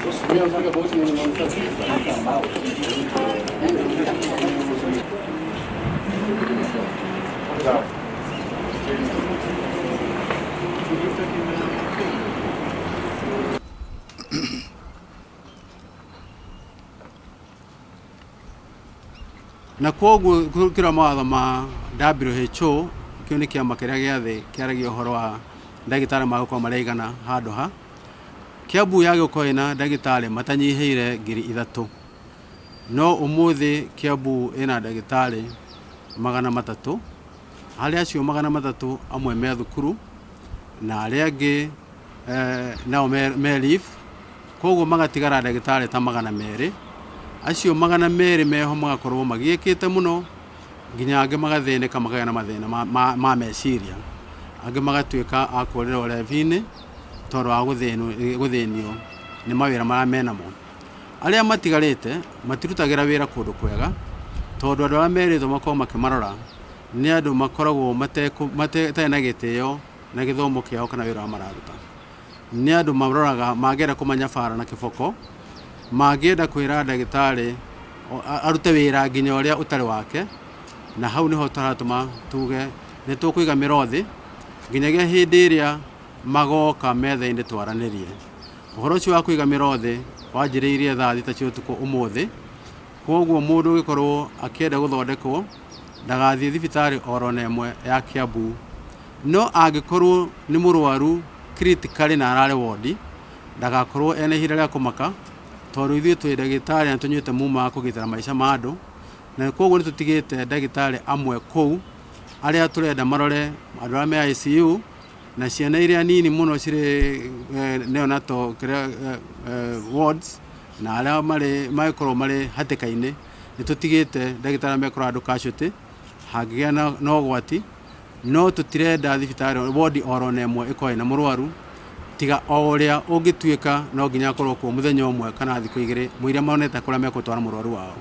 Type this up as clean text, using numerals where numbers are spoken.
Na koguo kira mawatho ma WHO kĩu nĩ kĩama kĩrĩa gĩa thĩ kĩaragia ũhoro wa ndagĩtarĩ magũkorwo mareigana handũ ha. Kiambu yagĩkorwo ĩna ndagĩtarĩ matanyihĩire 3,000 no ũmũthĩ Kiambu ĩna ndagĩtarĩ 300, harĩa acio 300 amwe me thukuru na arĩa angĩ nao me leave, koguo magatigara ndagĩtarĩ ta 200. Acio 200 meho magakorwo magiĩkĩte mũno nginya angĩ magathĩnĩka makagĩa na mathĩna ma meciria, angĩ magatuĩka a kũrĩra ũrebi-inĩ tondũ wa gũthĩnio nĩ mawĩra marĩa menamo. Arĩa matigarĩte matirutagĩra wĩra kũndũ kwega tondũ andũ arĩa merĩtwo makorwo makĩmarora nĩ andũ makoragwo matarĩ na gĩtĩo na gĩthomo kĩao kana wĩra wa mararuta. Nĩ andũ maroraga mangĩenda kũmanyabara na kĩboko, mangĩenda kwĩra ndagĩtarĩ arute wĩra nginya ũrĩa ũtarĩ wake, na hau nĩho tũratũma tuge nĩ tũkũiga mĩro thĩ nginyagia hĩndĩ ĩrĩa magoka metha-inĩ twaranĩrie. Ũhoro ũcio wa kũiga mĩro thĩ wanjĩrĩirie thaa 3 cia ũtukũ ũmũthĩ, koguo mũndũ ũgĩkorwo akĩenda gũthondekwo ndagathiĩ thibitarĩ oro na ĩmwe ya Kiambu, no angĩkorwo nĩ mũrwaru critically na ararĩ wodi ndagakorwo ena ihinda rĩa kũmaka tondũ ithuĩ twĩ ndagĩtarĩ na tũnyuĩte muma wa kũgitĩra maica ma andũ, na koguo nĩ tũtigĩte ndagĩtarĩ amwe kũu arĩa tũrenda marore andũ arĩa me ICU na ciana iria nini mũno cirĩ neonatal wards na arĩa magĩkorwo marĩ hatĩka-inĩ. Nĩ tũtigĩte ndagĩtarĩ mekora andũ casualty hangĩgĩa na ũgwati, no tũtirenda thibitarĩ wodi oro na ĩmwe ĩkorwo ĩna mũrwaru tiga o ũrĩa ũngĩtuĩka no nginya akorwo kuo mũthenya ũmwe kana thikũ 2 mũira monete kũrĩa mekũtwara mũrwaru wao.